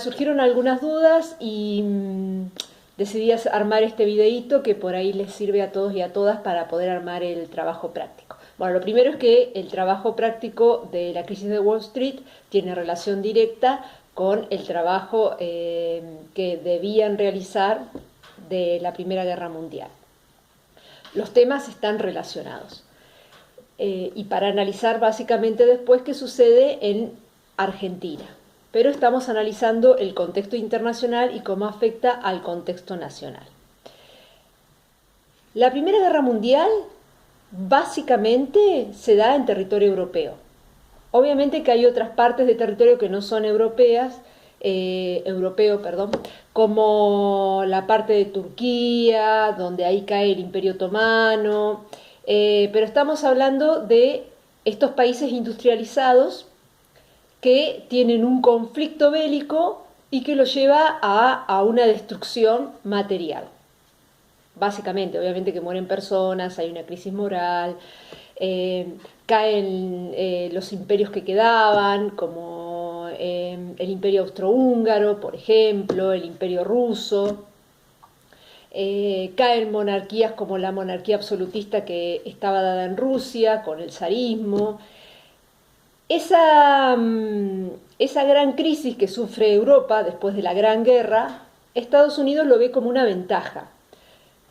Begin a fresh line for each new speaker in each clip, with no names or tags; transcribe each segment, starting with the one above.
Surgieron algunas dudas y decidí armar este videíto que por ahí les sirve a todos y a todas para poder armar el trabajo práctico. Bueno, lo primero es que el trabajo práctico de la crisis de Wall Street tiene relación directa con el trabajo que debían realizar de la Primera Guerra Mundial. Los temas están relacionados. Y para analizar básicamente después qué sucede en Argentina. Pero estamos analizando el contexto internacional y cómo afecta al contexto nacional. La Primera Guerra Mundial básicamente se da en territorio europeo. Obviamente que hay otras partes de territorio que no son europeas, como la parte de Turquía, donde ahí cae el Imperio Otomano, pero estamos hablando de estos países industrializados que tienen un conflicto bélico y que lo lleva a una destrucción material. Básicamente, obviamente que mueren personas, hay una crisis moral, caen los imperios que quedaban, como el imperio austrohúngaro, por ejemplo, el imperio ruso. Caen monarquías como la monarquía absolutista que estaba dada en Rusia, con el zarismo. Esa gran crisis que sufre Europa después de la Gran Guerra, Estados Unidos lo ve como una ventaja.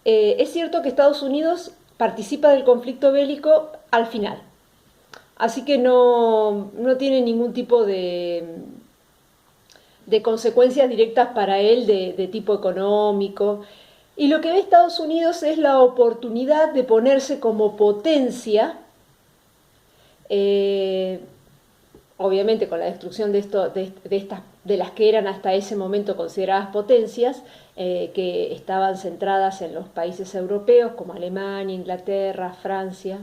Es cierto que Estados Unidos participa del conflicto bélico al final, así que no tiene ningún tipo de consecuencias directas para él de tipo económico. Y lo que ve Estados Unidos es la oportunidad de ponerse como potencia, obviamente con la destrucción de las que eran hasta ese momento consideradas potencias, que estaban centradas en los países europeos como Alemania, Inglaterra, Francia,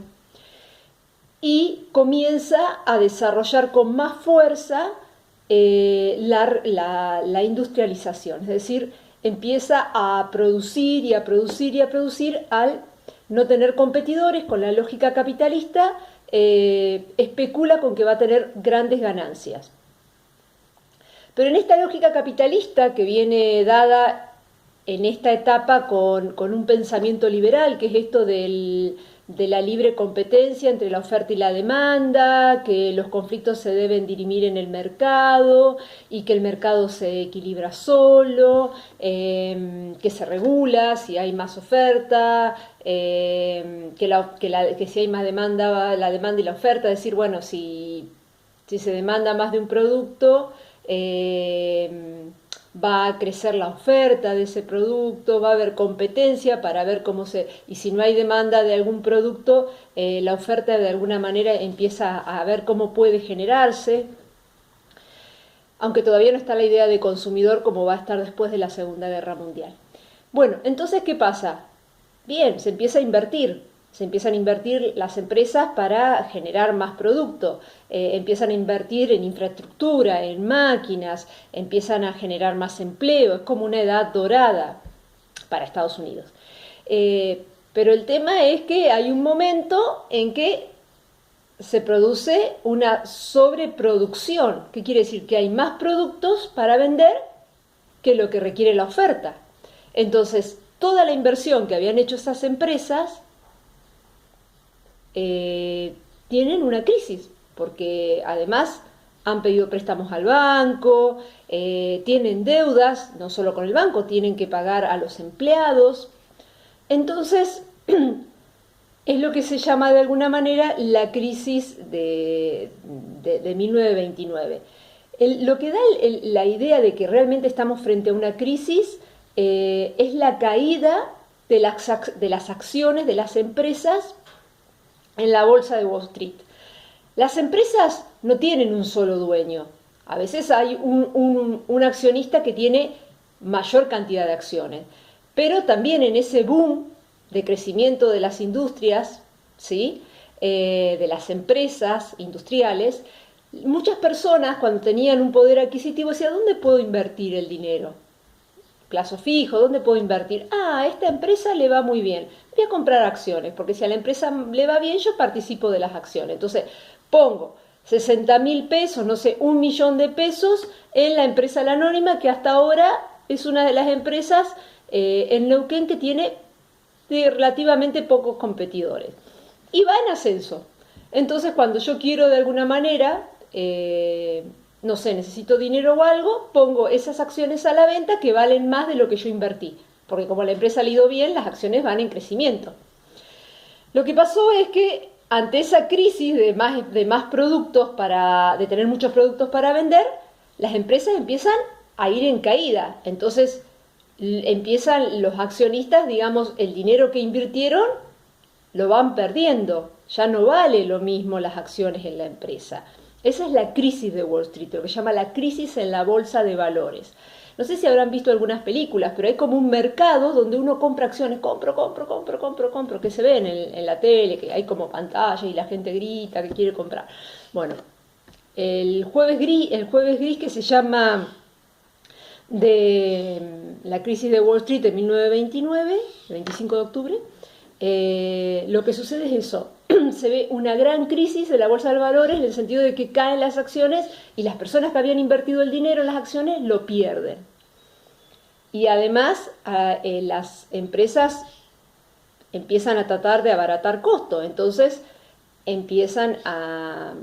y comienza a desarrollar con más fuerza la industrialización, es decir, empieza a producir y a producir y a producir al no tener competidores con la lógica capitalista, especula con que va a tener grandes ganancias. Pero en esta lógica capitalista que viene dada en esta etapa con un pensamiento liberal, que es esto de la libre competencia entre la oferta y la demanda, que los conflictos se deben dirimir en el mercado y que el mercado se equilibra solo, que se regula si hay más oferta, que si hay más demanda, la demanda y la oferta, es decir, bueno, si se demanda más de un producto, va a crecer la oferta de ese producto, va a haber competencia para ver y si no hay demanda de algún producto, la oferta de alguna manera empieza a ver cómo puede generarse, aunque todavía no está la idea de consumidor como va a estar después de la Segunda Guerra Mundial. Bueno, entonces, ¿qué pasa? Bien, se empiezan a invertir las empresas para generar más producto, empiezan a invertir en infraestructura, en máquinas, empiezan a generar más empleo, es como una edad dorada para Estados Unidos. Pero el tema es que hay un momento en que se produce una sobreproducción. ¿Qué quiere decir? Que hay más productos para vender que lo que requiere la oferta. Entonces, toda la inversión que habían hecho esas empresas tienen una crisis, porque además han pedido préstamos al banco, tienen deudas, no solo con el banco, tienen que pagar a los empleados. Entonces, es lo que se llama de alguna manera la crisis de 1929. Lo que da la idea de que realmente estamos frente a una crisis es la caída de las acciones de las empresas en la bolsa de Wall Street. Las empresas no tienen un solo dueño. A veces hay un accionista que tiene mayor cantidad de acciones. Pero también en ese boom de crecimiento de las industrias, ¿sí? De las empresas industriales, muchas personas cuando tenían un poder adquisitivo decían, ¿dónde puedo invertir el dinero? Plazo fijo, ¿dónde puedo invertir? A esta empresa le va muy bien, voy a comprar acciones, porque si a la empresa le va bien, yo participo de las acciones. Entonces, pongo 60.000 pesos, no sé, 1.000.000 de pesos en la empresa La Anónima, que hasta ahora es una de las empresas en Neuquén que tiene relativamente pocos competidores. Y va en ascenso. Entonces, cuando yo quiero de alguna manera, no sé, necesito dinero o algo, pongo esas acciones a la venta que valen más de lo que yo invertí. Porque como la empresa ha ido bien, las acciones van en crecimiento. Lo que pasó es que ante esa crisis de más productos, de tener muchos productos para vender, las empresas empiezan a ir en caída. Entonces empiezan los accionistas, digamos, el dinero que invirtieron lo van perdiendo. Ya no vale lo mismo las acciones en la empresa. Esa es la crisis de Wall Street, lo que se llama la crisis en la bolsa de valores. No sé si habrán visto algunas películas, pero hay como un mercado donde uno compra acciones, compro, que se ve en la tele, que hay como pantalla y la gente grita que quiere comprar. Bueno, el jueves gris que se llama de la crisis de Wall Street de 1929, el 25 de octubre, lo que sucede es eso. Se ve una gran crisis de la bolsa de valores en el sentido de que caen las acciones y las personas que habían invertido el dinero en las acciones lo pierden. Y además las empresas empiezan a tratar de abaratar costos, entonces empiezan a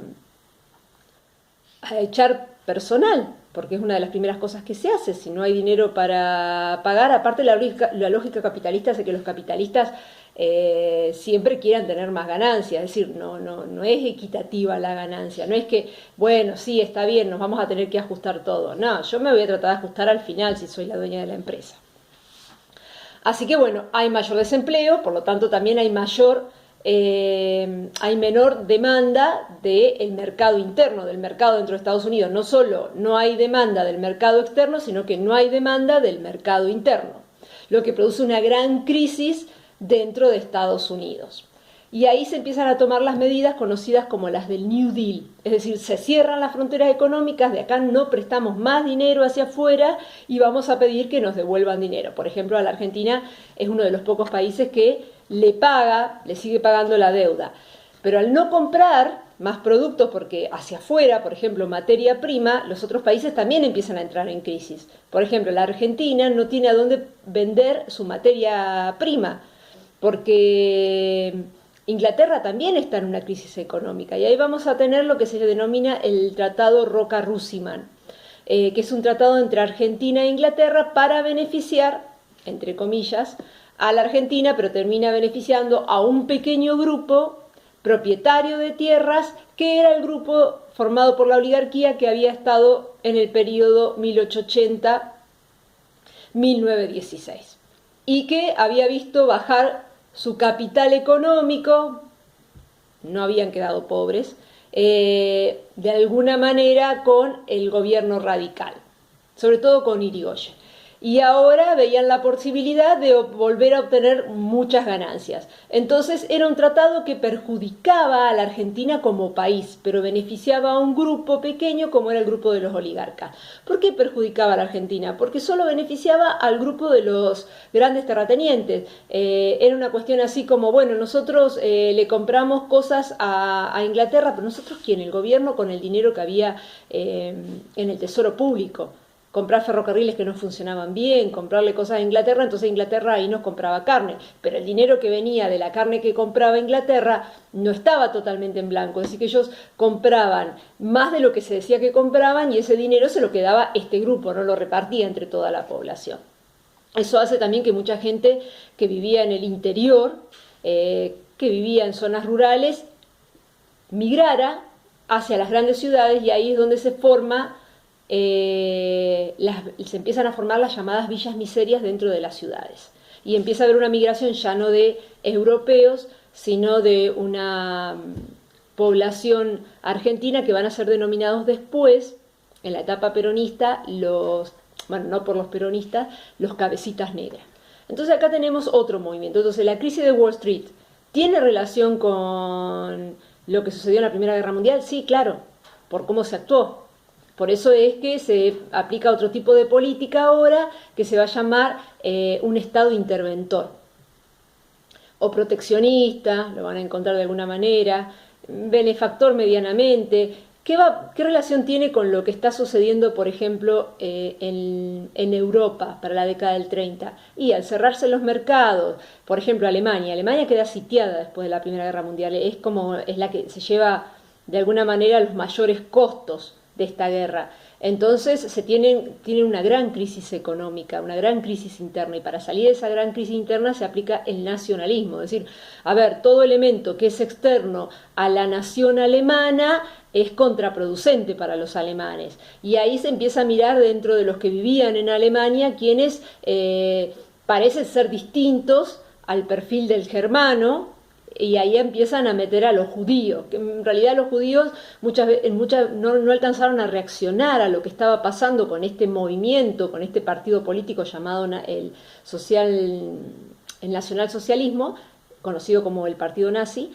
echar personal, porque es una de las primeras cosas que se hace. Si no hay dinero para pagar, aparte la lógica capitalista hace que los capitalistas siempre quieran tener más ganancias, es decir, no es equitativa la ganancia, no es que, bueno, sí, está bien, nos vamos a tener que ajustar todo. No, yo me voy a tratar de ajustar al final si soy la dueña de la empresa. Así que bueno, hay mayor desempleo, por lo tanto también hay menor demanda del mercado interno, del mercado dentro de Estados Unidos. No solo no hay demanda del mercado externo, sino que no hay demanda del mercado interno, lo que produce una gran crisis dentro de Estados Unidos. Y ahí se empiezan a tomar las medidas conocidas como las del New Deal, es decir, se cierran las fronteras económicas, de acá no prestamos más dinero hacia afuera y vamos a pedir que nos devuelvan dinero. Por ejemplo, a la Argentina es uno de los pocos países que le sigue pagando la deuda. Pero al no comprar más productos, porque hacia afuera, por ejemplo, materia prima, los otros países también empiezan a entrar en crisis. Por ejemplo, la Argentina no tiene a dónde vender su materia prima, porque Inglaterra también está en una crisis económica. Y ahí vamos a tener lo que se denomina el Tratado Roca-Russiman, que es un tratado entre Argentina e Inglaterra para beneficiar, entre comillas, a la Argentina, pero termina beneficiando a un pequeño grupo propietario de tierras, que era el grupo formado por la oligarquía que había estado en el periodo 1880-1916 y que había visto bajar su capital económico, no habían quedado pobres, de alguna manera con el gobierno radical, sobre todo con Irigoyen. Y ahora veían la posibilidad de volver a obtener muchas ganancias. Entonces era un tratado que perjudicaba a la Argentina como país, pero beneficiaba a un grupo pequeño como era el grupo de los oligarcas. ¿Por qué perjudicaba a la Argentina? Porque solo beneficiaba al grupo de los grandes terratenientes. Era una cuestión así como, bueno, nosotros le compramos cosas a Inglaterra, pero nosotros, ¿quién? El gobierno, con el dinero que había en el Tesoro Público. Comprar ferrocarriles que no funcionaban bien, comprarle cosas a Inglaterra, entonces Inglaterra ahí nos compraba carne, pero el dinero que venía de la carne que compraba Inglaterra no estaba totalmente en blanco, es decir, que ellos compraban más de lo que se decía que compraban y ese dinero se lo quedaba este grupo, no lo repartía entre toda la población. Eso hace también que mucha gente que vivía en el interior, que vivía en zonas rurales, migrara hacia las grandes ciudades y ahí es donde se forma se empiezan a formar las llamadas villas miserias dentro de las ciudades y empieza a haber una migración ya no de europeos sino de una población argentina que van a ser denominados después en la etapa peronista no por los peronistas, los cabecitas negras. Entonces acá tenemos otro movimiento. Entonces la crisis de Wall Street tiene relación con lo que sucedió en la Primera Guerra Mundial, sí, claro, por cómo se actuó. Por eso es que se aplica otro tipo de política ahora que se va a llamar un Estado interventor o proteccionista, lo van a encontrar de alguna manera, benefactor medianamente, ¿Qué relación tiene con lo que está sucediendo, por ejemplo, en Europa para la década del 30? Y al cerrarse los mercados, por ejemplo, Alemania queda sitiada después de la Primera Guerra Mundial, es la que se lleva de alguna manera los mayores costos de esta guerra. Entonces tienen una gran crisis económica, una gran crisis interna, y para salir de esa gran crisis interna se aplica el nacionalismo, es decir, a ver, todo elemento que es externo a la nación alemana es contraproducente para los alemanes, y ahí se empieza a mirar dentro de los que vivían en Alemania quienes parecen ser distintos al perfil del germano, y ahí empiezan a meter a los judíos, que en realidad los judíos no alcanzaron a reaccionar a lo que estaba pasando con este movimiento, con este partido político llamado el nacionalsocialismo, conocido como el partido nazi,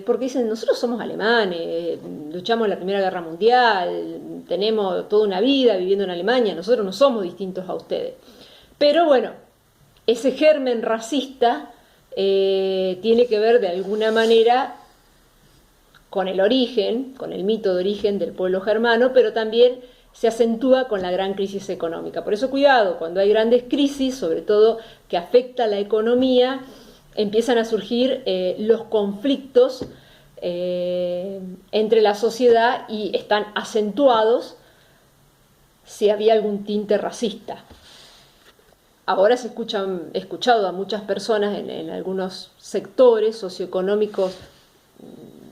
porque dicen, nosotros somos alemanes, luchamos en la Primera Guerra Mundial, tenemos toda una vida viviendo en Alemania, nosotros no somos distintos a ustedes. Pero bueno, ese germen racista tiene que ver de alguna manera con el origen, con el mito de origen del pueblo germano, pero también se acentúa con la gran crisis económica. Por eso cuidado, cuando hay grandes crisis, sobre todo que afecta a la economía, empiezan a surgir los conflictos entre la sociedad, y están acentuados si había algún tinte racista. Ahora he escuchado a muchas personas en algunos sectores socioeconómicos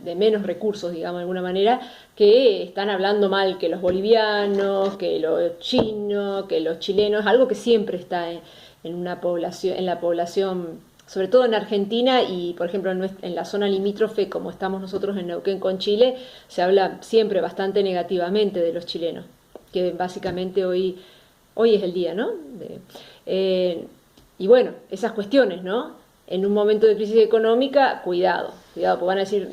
de menos recursos, digamos de alguna manera, que están hablando mal que los bolivianos, que los chinos, que los chilenos, algo que siempre está en la población, sobre todo en Argentina y, por ejemplo, en la zona limítrofe, como estamos nosotros en Neuquén con Chile, se habla siempre bastante negativamente de los chilenos, que básicamente hoy es el día, ¿no? Y bueno, esas cuestiones, ¿no? En un momento de crisis económica, cuidado, porque van a decir,